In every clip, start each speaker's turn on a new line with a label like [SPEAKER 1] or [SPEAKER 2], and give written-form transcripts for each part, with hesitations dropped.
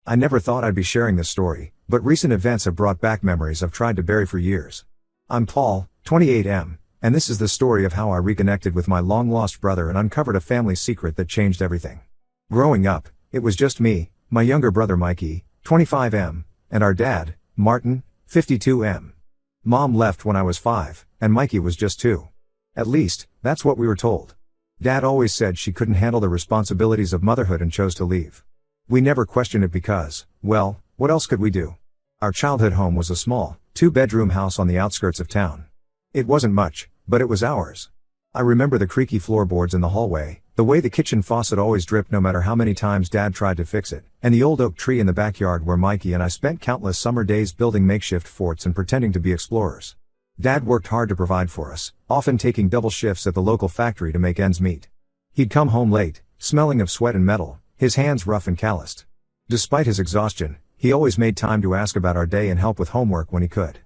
[SPEAKER 1] I never thought I'd be sharing this story, but recent events have brought back memories I've tried to bury for years. I'm Paul, 28M, and this is the story of how I reconnected with my long-lost brother and uncovered a family secret that changed everything. Growing up, it was just me, my younger brother Mikey, 25M, and our dad, Martin, 52M. Mom left when I was 5, and Mikey was just 2. At least, that's what we were told. Dad always said she couldn't handle the responsibilities of motherhood and chose to leave. We never questioned it because, well, what else could we do? Our childhood home was a small, 2-bedroom house on the outskirts of town. It wasn't much, but it was ours. I remember the creaky floorboards in the hallway, the way the kitchen faucet always dripped no matter how many times Dad tried to fix it, and the old oak tree in the backyard where Mikey and I spent countless summer days building makeshift forts and pretending to be explorers. Dad worked hard to provide for us, often taking double shifts at the local factory to make ends meet. He'd come home late, smelling of sweat and metal, his hands rough and calloused. Despite his exhaustion, he always made time to ask about our day and help with homework when he could.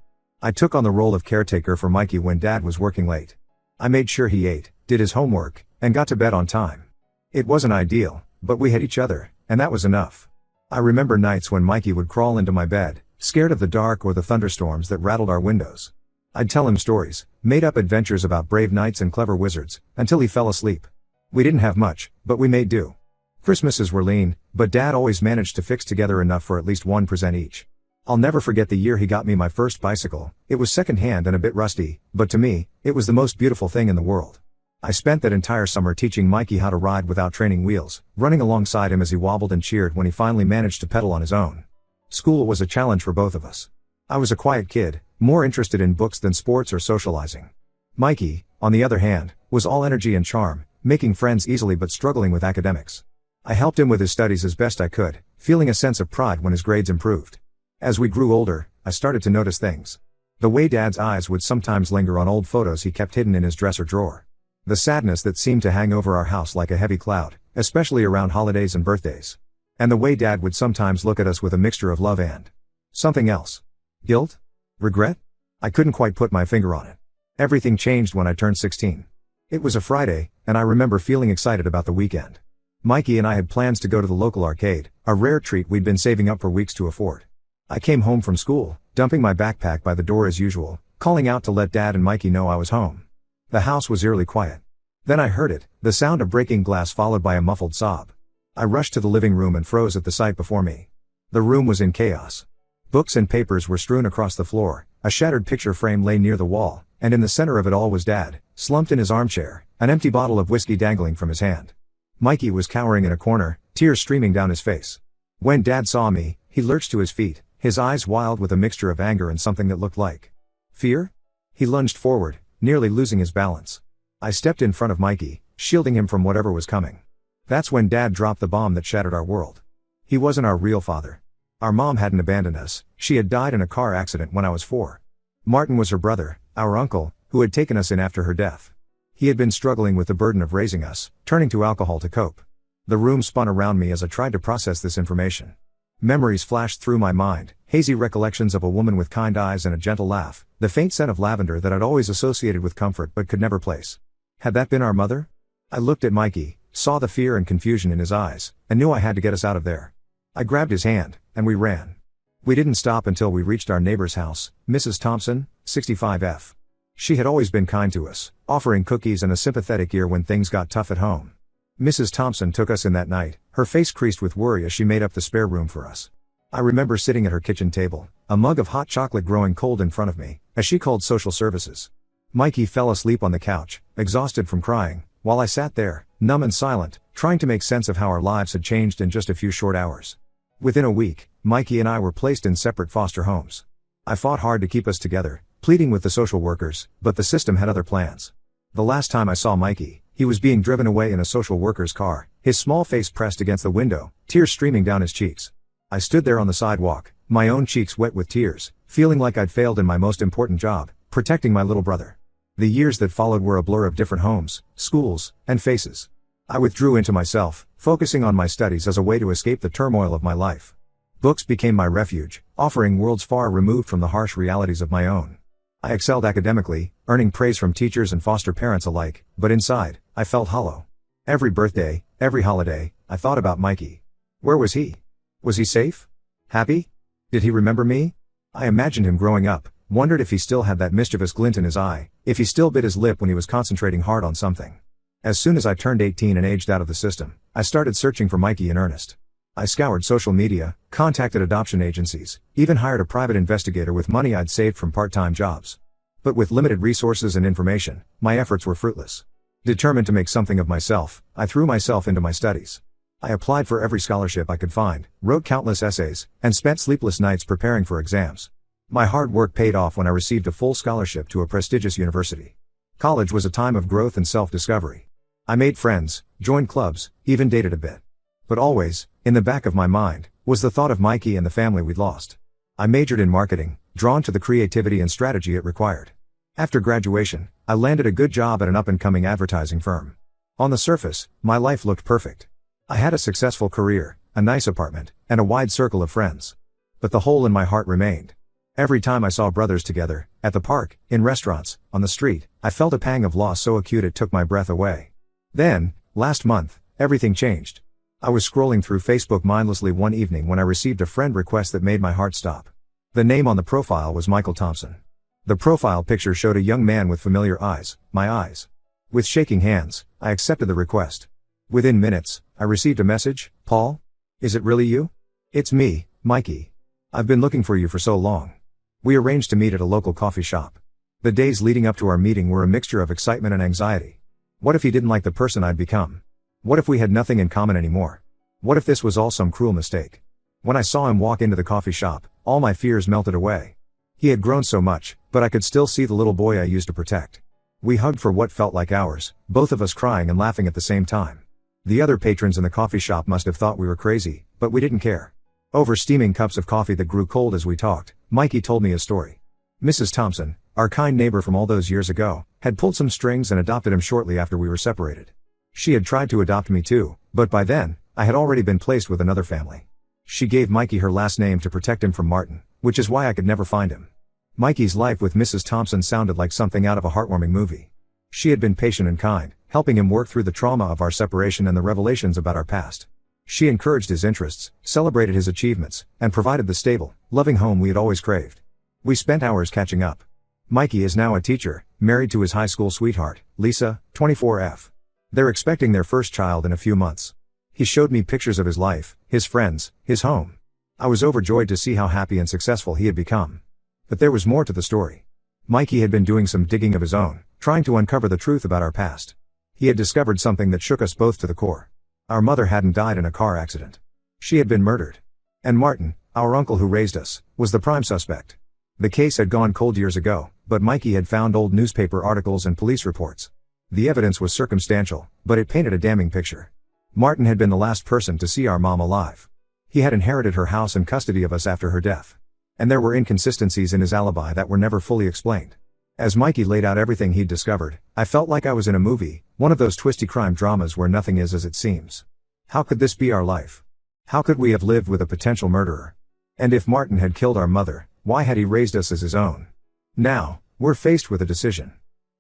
[SPEAKER 1] I took on the role of caretaker for Mikey when Dad was working late. I made sure he ate, did his homework, and got to bed on time. It wasn't ideal, but we had each other, and that was enough. I remember nights when Mikey would crawl into my bed, scared of the dark or the thunderstorms that rattled our windows. I'd tell him stories, made up adventures about brave knights and clever wizards, until he fell asleep. We didn't have much, but we made do. Christmases were lean, but Dad always managed to fix together enough for at least one present each. I'll never forget the year he got me my first bicycle. It was secondhand and a bit rusty, but to me, it was the most beautiful thing in the world. I spent that entire summer teaching Mikey how to ride without training wheels, running alongside him as he wobbled and cheered when he finally managed to pedal on his own. School was a challenge for both of us. I was a quiet kid, more interested in books than sports or socializing. Mikey, on the other hand, was all energy and charm, making friends easily but struggling with academics. I helped him with his studies as best I could, feeling a sense of pride when his grades improved. As we grew older, I started to notice things. The way Dad's eyes would sometimes linger on old photos he kept hidden in his dresser drawer. The sadness that seemed to hang over our house like a heavy cloud, especially around holidays and birthdays. And the way Dad would sometimes look at us with a mixture of love and something else. Guilt? Regret? I couldn't quite put my finger on it. Everything changed when I turned 16. It was a Friday, and I remember feeling excited about the weekend. Mikey and I had plans to go to the local arcade, a rare treat we'd been saving up for weeks to afford. I came home from school, dumping my backpack by the door as usual, calling out to let Dad and Mikey know I was home. The house was eerily quiet. Then I heard it, the sound of breaking glass followed by a muffled sob. I rushed to the living room and froze at the sight before me. The room was in chaos. Books and papers were strewn across the floor, a shattered picture frame lay near the wall, and in the center of it all was Dad, slumped in his armchair, an empty bottle of whiskey dangling from his hand. Mikey was cowering in a corner, tears streaming down his face. When Dad saw me, he lurched to his feet, his eyes wild with a mixture of anger and something that looked like fear. He lunged forward, nearly losing his balance. I stepped in front of Mikey, shielding him from whatever was coming. That's when Dad dropped the bomb that shattered our world. He wasn't our real father. Our mom hadn't abandoned us, she had died in a car accident when I was 4. Martin was her brother, our uncle, who had taken us in after her death. He had been struggling with the burden of raising us, turning to alcohol to cope. The room spun around me as I tried to process this information. Memories flashed through my mind, hazy recollections of a woman with kind eyes and a gentle laugh, the faint scent of lavender that I'd always associated with comfort but could never place. Had that been our mother? I looked at Mikey, saw the fear and confusion in his eyes, and knew I had to get us out of there. I grabbed his hand, and we ran. We didn't stop until we reached our neighbor's house, Mrs. Thompson, 65F. She had always been kind to us, offering cookies and a sympathetic ear when things got tough at home. Mrs. Thompson took us in that night, her face creased with worry as she made up the spare room for us. I remember sitting at her kitchen table, a mug of hot chocolate growing cold in front of me, as she called social services. Mikey fell asleep on the couch, exhausted from crying, while I sat there, numb and silent, trying to make sense of how our lives had changed in just a few short hours. Within a week, Mikey and I were placed in separate foster homes. I fought hard to keep us together, pleading with the social workers, but the system had other plans. The last time I saw Mikey, he was being driven away in a social worker's car, his small face pressed against the window, tears streaming down his cheeks. I stood there on the sidewalk, my own cheeks wet with tears, feeling like I'd failed in my most important job, protecting my little brother. The years that followed were a blur of different homes, schools, and faces. I withdrew into myself, focusing on my studies as a way to escape the turmoil of my life. Books became my refuge, offering worlds far removed from the harsh realities of my own. I excelled academically, earning praise from teachers and foster parents alike, but inside, I felt hollow. Every birthday, every holiday, I thought about Mikey. Where was he? Was he safe? Happy? Did he remember me? I imagined him growing up, wondered if he still had that mischievous glint in his eye, if he still bit his lip when he was concentrating hard on something. As soon as I turned 18 and aged out of the system, I started searching for Mikey in earnest. I scoured social media, contacted adoption agencies, even hired a private investigator with money I'd saved from part-time jobs. But with limited resources and information, my efforts were fruitless. Determined to make something of myself, I threw myself into my studies. I applied for every scholarship I could find, wrote countless essays, and spent sleepless nights preparing for exams. My hard work paid off when I received a full scholarship to a prestigious university. College was a time of growth and self-discovery. I made friends, joined clubs, even dated a bit. But always, in the back of my mind, was the thought of Mikey and the family we'd lost. I majored in marketing, drawn to the creativity and strategy it required. After graduation, I landed a good job at an up-and-coming advertising firm. On the surface, my life looked perfect. I had a successful career, a nice apartment, and a wide circle of friends. But the hole in my heart remained. Every time I saw brothers together, at the park, in restaurants, on the street, I felt a pang of loss so acute it took my breath away. Then, last month, everything changed. I was scrolling through Facebook mindlessly one evening when I received a friend request that made my heart stop. The name on the profile was Michael Thompson. The profile picture showed a young man with familiar eyes, my eyes. With shaking hands, I accepted the request. Within minutes, I received a message. Paul? Is it really you? It's me, Mikey. I've been looking for you for so long. We arranged to meet at a local coffee shop. The days leading up to our meeting were a mixture of excitement and anxiety. What if he didn't like the person I'd become? What if we had nothing in common anymore? What if this was all some cruel mistake? When I saw him walk into the coffee shop, all my fears melted away. He had grown so much, but I could still see the little boy I used to protect. We hugged for what felt like hours, both of us crying and laughing at the same time. The other patrons in the coffee shop must have thought we were crazy, but we didn't care. Over steaming cups of coffee that grew cold as we talked, Mikey told me his story. Mrs. Thompson, our kind neighbor from all those years ago, had pulled some strings and adopted him shortly after we were separated. She had tried to adopt me too, but by then, I had already been placed with another family. She gave Mikey her last name to protect him from Martin, which is why I could never find him. Mikey's life with Mrs. Thompson sounded like something out of a heartwarming movie. She had been patient and kind, helping him work through the trauma of our separation and the revelations about our past. She encouraged his interests, celebrated his achievements, and provided the stable, loving home we had always craved. We spent hours catching up. Mikey is now a teacher, married to his high school sweetheart, Lisa, 24F. They're expecting their first child in a few months. He showed me pictures of his life, his friends, his home. I was overjoyed to see how happy and successful he had become. But there was more to the story. Mikey had been doing some digging of his own, trying to uncover the truth about our past. He had discovered something that shook us both to the core. Our mother hadn't died in a car accident. She had been murdered. And Martin, our uncle who raised us, was the prime suspect. The case had gone cold years ago, but Mikey had found old newspaper articles and police reports. The evidence was circumstantial, but it painted a damning picture. Martin had been the last person to see our mom alive. He had inherited her house and custody of us after her death. And there were inconsistencies in his alibi that were never fully explained. As Mikey laid out everything he'd discovered, I felt like I was in a movie, one of those twisty crime dramas where nothing is as it seems. How could this be our life? How could we have lived with a potential murderer? And if Martin had killed our mother, why had he raised us as his own? Now, we're faced with a decision.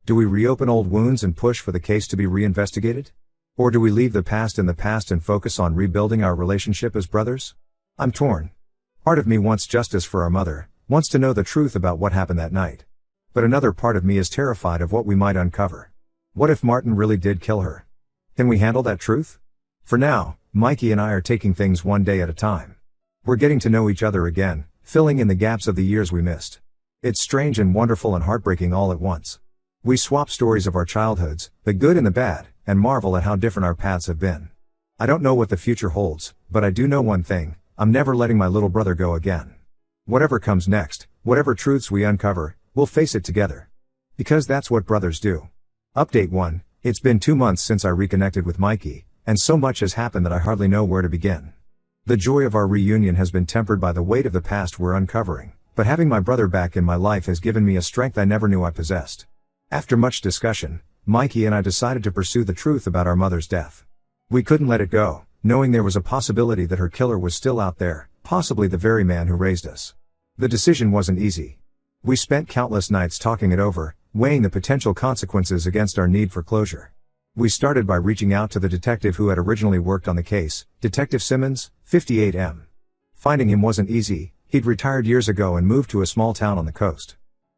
[SPEAKER 1] Do we reopen old wounds and push for the case to be reinvestigated? Or do we leave the past in the past and focus on rebuilding our relationship as brothers? I'm torn. Part of me wants justice for our mother, wants to know the truth about what happened that night. But another part of me is terrified of what we might uncover. What if Martin really did kill her? Can we handle that truth? For now, Mikey and I are taking things one day at a time. We're getting to know each other again, filling in the gaps of the years we missed. It's strange and wonderful and heartbreaking all at once. We swap stories of our childhoods, the good and the bad, and marvel at how different our paths have been. I don't know what the future holds, but I do know one thing: I'm never letting my little brother go again. Whatever comes next, whatever truths we uncover, we'll face it together. Because that's what brothers do. Update 1, it's been 2 months since I reconnected with Mikey, and so much has happened that I hardly know where to begin. The joy of our reunion has been tempered by the weight of the past we're uncovering, but having my brother back in my life has given me a strength I never knew I possessed. After much discussion, Mikey and I decided to pursue the truth about our mother's death. We couldn't let it go, knowing there was a possibility that her killer was still out there, possibly the very man who raised us. The decision wasn't easy. We spent countless nights talking it over, weighing the potential consequences against our need for closure. We started by reaching out to the detective who had originally worked on the case, Detective Simmons, 58M. Finding him wasn't easy. He'd retired years ago and moved to a small town on the coast.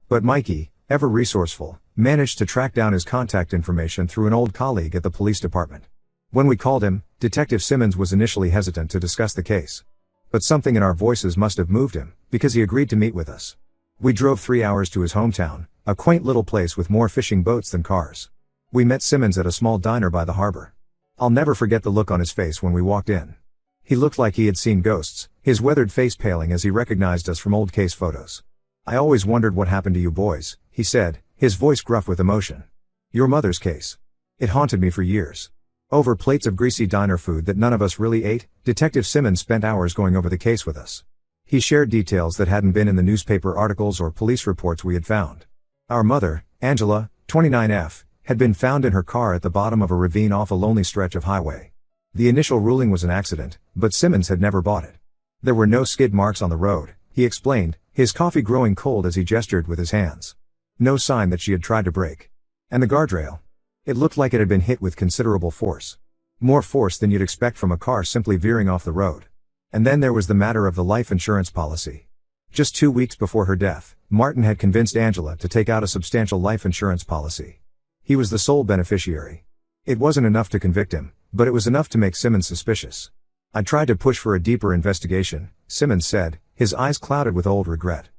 [SPEAKER 1] But Mikey, ever resourceful, managed to track down his contact information through an old colleague at the police department. When we called him, Detective Simmons was initially hesitant to discuss the case. But something in our voices must have moved him, because he agreed to meet with us. We drove 3 hours to his hometown, a quaint little place with more fishing boats than cars. We met Simmons at a small diner by the harbor. I'll never forget the look on his face when we walked in. He looked like he had seen ghosts, his weathered face paling as he recognized us from old case photos. "I always wondered what happened to you boys," he said, his voice gruff with emotion. "Your mother's case. It haunted me for years." Over plates of greasy diner food that none of us really ate, Detective Simmons spent hours going over the case with us. He shared details that hadn't been in the newspaper articles or police reports we had found. Our mother, Angela, 29F, had been found in her car at the bottom of a ravine off a lonely stretch of highway. The initial ruling was an accident, but Simmons had never bought it. There were no skid marks on the road, he explained, his coffee growing cold as he gestured with his hands. No sign that she had tried to brake. And the guardrail? It looked like it had been hit with considerable force. More force than you'd expect from a car simply veering off the road. And then there was the matter of the life insurance policy. Just 2 weeks before her death, Martin had convinced Angela to take out a substantial life insurance policy. He was the sole beneficiary. It wasn't enough to convict him, but it was enough to make Simmons suspicious. "I tried to push for a deeper investigation," Simmons said, his eyes clouded with old regret.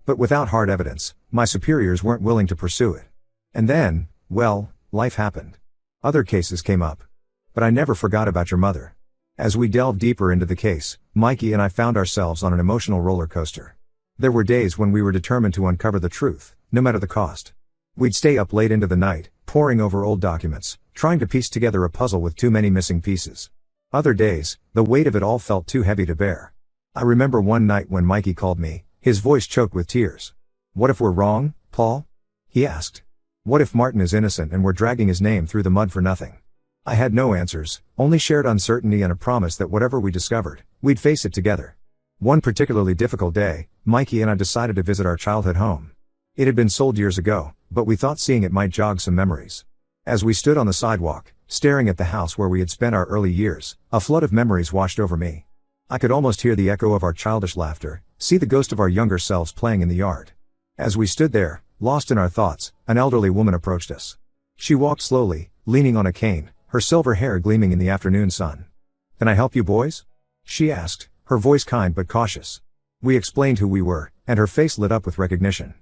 [SPEAKER 1] "But without hard evidence, my superiors weren't willing to pursue it. And then, well, life happened. Other cases came up. But I never forgot about your mother." As we delved deeper into the case, Mikey and I found ourselves on an emotional roller coaster. There were days when we were determined to uncover the truth, no matter the cost. We'd stay up late into the night, poring over old documents, trying to piece together a puzzle with too many missing pieces. Other days, the weight of it all felt too heavy to bear. I remember one night when Mikey called me, his voice choked with tears. "What if we're wrong, Paul?" he asked. "What if Martin is innocent and we're dragging his name through the mud for nothing?" I had no answers, only shared uncertainty and a promise that whatever we discovered, we'd face it together. One particularly difficult day, Mikey and I decided to visit our childhood home. It had been sold years ago, but we thought seeing it might jog some memories. As we stood on the sidewalk, staring at the house where we had spent our early years, a flood of memories washed over me. I could almost hear the echo of our childish laughter, see the ghost of our younger selves playing in the yard. As we stood there, lost in our thoughts, an elderly woman approached us. She walked slowly, leaning on a cane, her silver hair gleaming in the afternoon sun. "Can I help you boys?" she asked, her voice kind but cautious. We explained who we were, and her face lit up with recognition.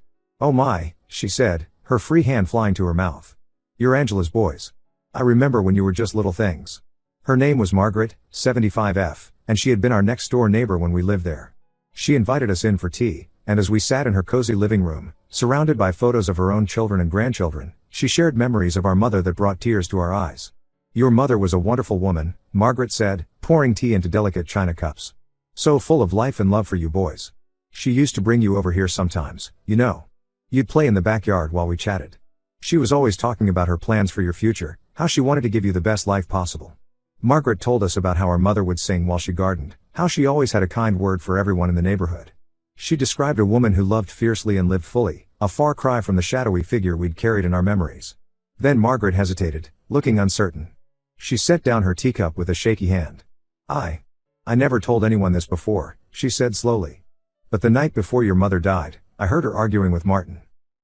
[SPEAKER 1] "Oh my," she said, her free hand flying to her mouth. "You're Angela's boys. I remember when you were just little things." Her name was Margaret, 75F, and she had been our next door neighbor when we lived there. She invited us in for tea, and as we sat in her cozy living room, surrounded by photos of her own children and grandchildren, she shared memories of our mother that brought tears to our eyes. "Your mother was a wonderful woman," Margaret said, pouring tea into delicate china cups. "So full of life and love for you boys. She used to bring you over here sometimes, you know. You'd play in the backyard while we chatted. She was always talking about her plans for your future, how she wanted to give you the best life possible." Margaret told us about how our mother would sing while she gardened, how she always had a kind word for everyone in the neighborhood. She described a woman who loved fiercely and lived fully, a far cry from the shadowy figure we'd carried in our memories. Then Margaret hesitated, looking uncertain. She set down her teacup with a shaky hand. I never told anyone this before," she said slowly. "But the night before your mother died, I heard her arguing with Martin.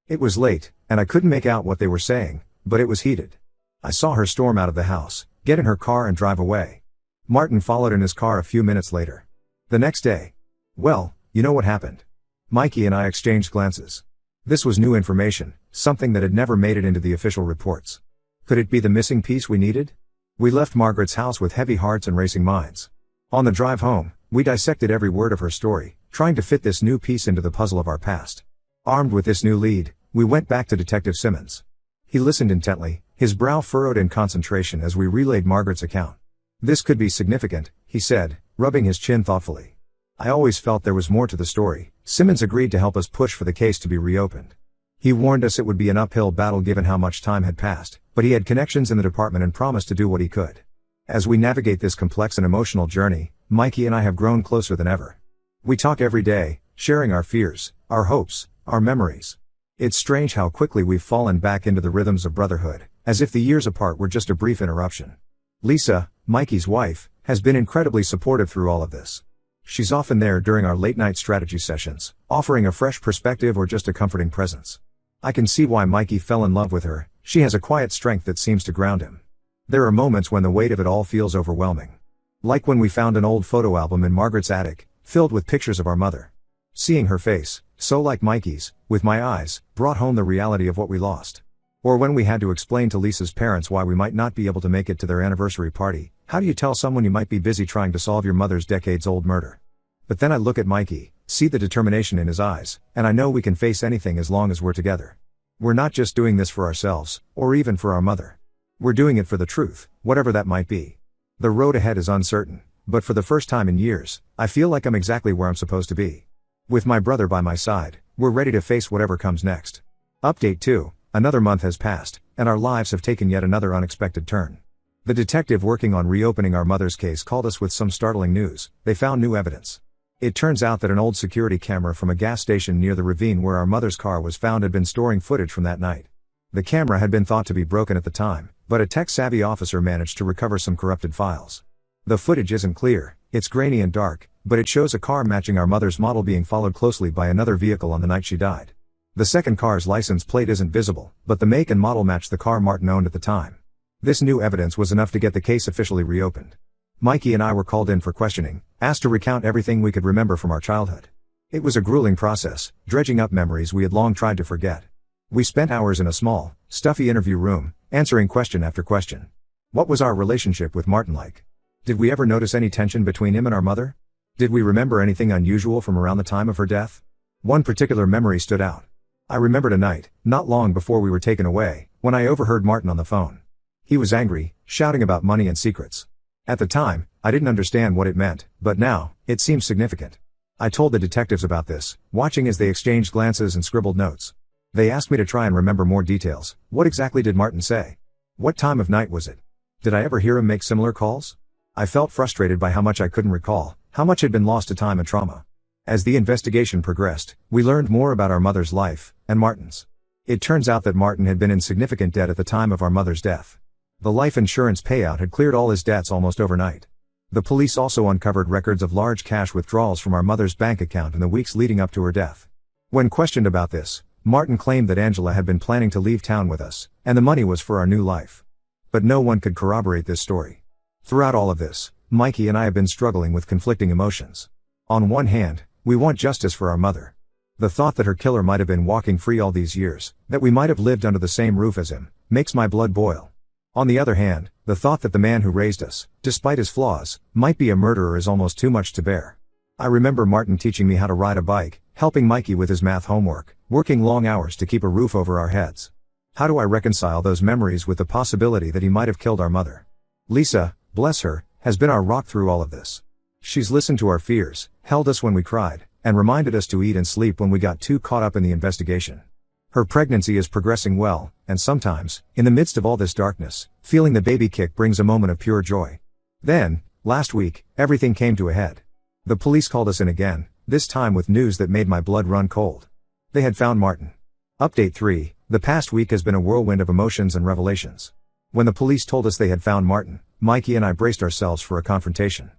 [SPEAKER 1] It was late, and I couldn't make out what they were saying, but it was heated. I saw her storm out of the house, get in her car and drive away. Martin followed in his car a few minutes later. The next day, well, you know what happened." Mikey and I exchanged glances. This was new information, something that had never made it into the official reports. Could it be the missing piece we needed? We left Margaret's house with heavy hearts and racing minds. On the drive home, we dissected every word of her story, trying to fit this new piece into the puzzle of our past. Armed with this new lead, we went back to Detective Simmons. He listened intently, his brow furrowed in concentration as we relayed Margaret's account. "This could be significant," he said, rubbing his chin thoughtfully. "I always felt there was more to the story." Simmons agreed to help us push for the case to be reopened. He warned us it would be an uphill battle given how much time had passed, but he had connections in the department and promised to do what he could. As we navigate this complex and emotional journey, Mikey and I have grown closer than ever. We talk every day, sharing our fears, our hopes, our memories. It's strange how quickly we've fallen back into the rhythms of brotherhood, as if the years apart were just a brief interruption. Lisa, Mikey's wife, has been incredibly supportive through all of this. She's often there during our late-night strategy sessions, offering a fresh perspective or just a comforting presence. I can see why Mikey fell in love with her. She has a quiet strength that seems to ground him. There are moments when the weight of it all feels overwhelming. Like when we found an old photo album in Margaret's attic, filled with pictures of our mother. Seeing her face, so like Mikey's, with my eyes, brought home the reality of what we lost. Or when we had to explain to Lisa's parents why we might not be able to make it to their anniversary party. How do you tell someone you might be busy trying to solve your mother's decades-old murder? But then I look at Mikey, see the determination in his eyes, and I know we can face anything as long as we're together. We're not just doing this for ourselves, or even for our mother. We're doing it for the truth, whatever that might be. The road ahead is uncertain, but for the first time in years, I feel like I'm exactly where I'm supposed to be. With my brother by my side, we're ready to face whatever comes next. Update 2, another month has passed, and our lives have taken yet another unexpected turn. The detective working on reopening our mother's case called us with some startling news. They found new evidence. It turns out that an old security camera from a gas station near the ravine where our mother's car was found had been storing footage from that night. The camera had been thought to be broken at the time, but a tech-savvy officer managed to recover some corrupted files. The footage isn't clear, it's grainy and dark, but it shows a car matching our mother's model being followed closely by another vehicle on the night she died. The second car's license plate isn't visible, but the make and model matched the car Martin owned at the time. This new evidence was enough to get the case officially reopened. Mikey and I were called in for questioning, asked to recount everything we could remember from our childhood. It was a grueling process, dredging up memories we had long tried to forget. We spent hours in a small, stuffy interview room, answering question after question. What was our relationship with Martin like? Did we ever notice any tension between him and our mother? Did we remember anything unusual from around the time of her death? One particular memory stood out. I remembered a night, not long before we were taken away, when I overheard Martin on the phone. He was angry, shouting about money and secrets. At the time, I didn't understand what it meant, but now, it seems significant. I told the detectives about this, watching as they exchanged glances and scribbled notes. They asked me to try and remember more details. What exactly did Martin say? What time of night was it? Did I ever hear him make similar calls? I felt frustrated by how much I couldn't recall, how much had been lost to time and trauma. As the investigation progressed, we learned more about our mother's life, and Martin's. It turns out that Martin had been in significant debt at the time of our mother's death. The life insurance payout had cleared all his debts almost overnight. The police also uncovered records of large cash withdrawals from our mother's bank account in the weeks leading up to her death. When questioned about this, Martin claimed that Angela had been planning to leave town with us, and the money was for our new life. But no one could corroborate this story. Throughout all of this, Mikey and I have been struggling with conflicting emotions. On one hand, we want justice for our mother. The thought that her killer might have been walking free all these years, that we might have lived under the same roof as him, makes my blood boil. On the other hand, the thought that the man who raised us, despite his flaws, might be a murderer is almost too much to bear. I remember Martin teaching me how to ride a bike, helping Mikey with his math homework, working long hours to keep a roof over our heads. How do I reconcile those memories with the possibility that he might have killed our mother? Lisa, bless her, has been our rock through all of this. She's listened to our fears, held us when we cried, and reminded us to eat and sleep when we got too caught up in the investigation. Her pregnancy is progressing well, and sometimes, in the midst of all this darkness, feeling the baby kick brings a moment of pure joy. Then, last week, everything came to a head. The police called us in again, this time with news that made my blood run cold. They had found Martin. Update 3, the past week has been a whirlwind of emotions and revelations. When the police told us they had found Martin, Mikey and I braced ourselves for a confrontation.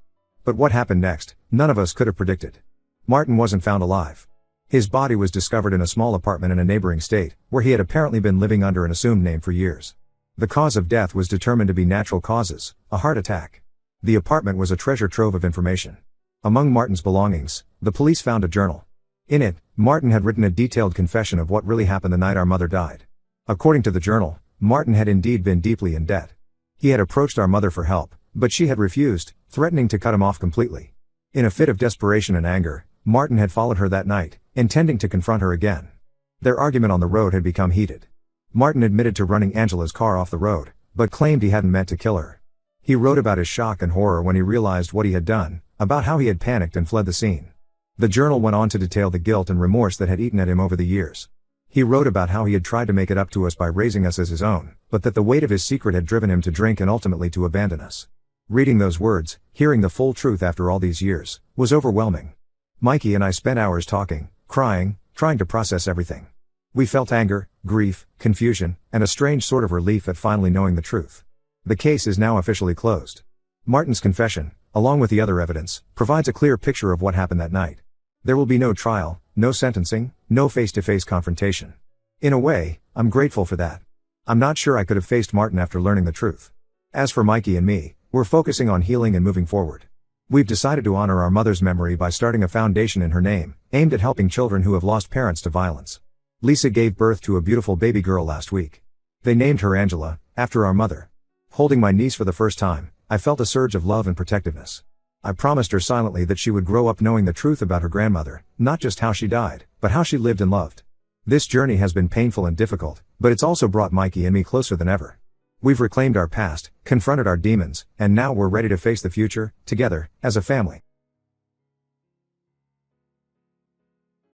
[SPEAKER 1] But what happened next, none of us could have predicted. Martin wasn't found alive. His body was discovered in a small apartment in a neighboring state, where he had apparently been living under an assumed name for years. The cause of death was determined to be natural causes, a heart attack. The apartment was a treasure trove of information. Among Martin's belongings, the police found a journal. In it, Martin had written a detailed confession of what really happened the night our mother died. According to the journal, Martin had indeed been deeply in debt. He had approached our mother for help, but she had refused, threatening to cut him off completely. In a fit of desperation and anger, Martin had followed her that night, intending to confront her again. Their argument on the road had become heated. Martin admitted to running Angela's car off the road, but claimed he hadn't meant to kill her. He wrote about his shock and horror when he realized what he had done, about how he had panicked and fled the scene. The journal went on to detail the guilt and remorse that had eaten at him over the years. He wrote about how he had tried to make it up to us by raising us as his own, but that the weight of his secret had driven him to drink and ultimately to abandon us. Reading those words, hearing the full truth after all these years, was overwhelming. Mikey and I spent hours talking, crying, trying to process everything. We felt anger, grief, confusion, and a strange sort of relief at finally knowing the truth. The case is now officially closed. Martin's confession, along with the other evidence, provides a clear picture of what happened that night. There will be no trial, no sentencing, no face-to-face confrontation. In a way, I'm grateful for that. I'm not sure I could have faced Martin after learning the truth. As for Mikey and me, we're focusing on healing and moving forward. We've decided to honor our mother's memory by starting a foundation in her name, aimed at helping children who have lost parents to violence. Lisa gave birth to a beautiful baby girl last week. They named her Angela, after our mother. Holding my niece for the first time, I felt a surge of love and protectiveness. I promised her silently that she would grow up knowing the truth about her grandmother, not just how she died, but how she lived and loved. This journey has been painful and difficult, but it's also brought Mikey and me closer than ever. We've reclaimed our past, confronted our demons, and now we're ready to face the future, together, as a family.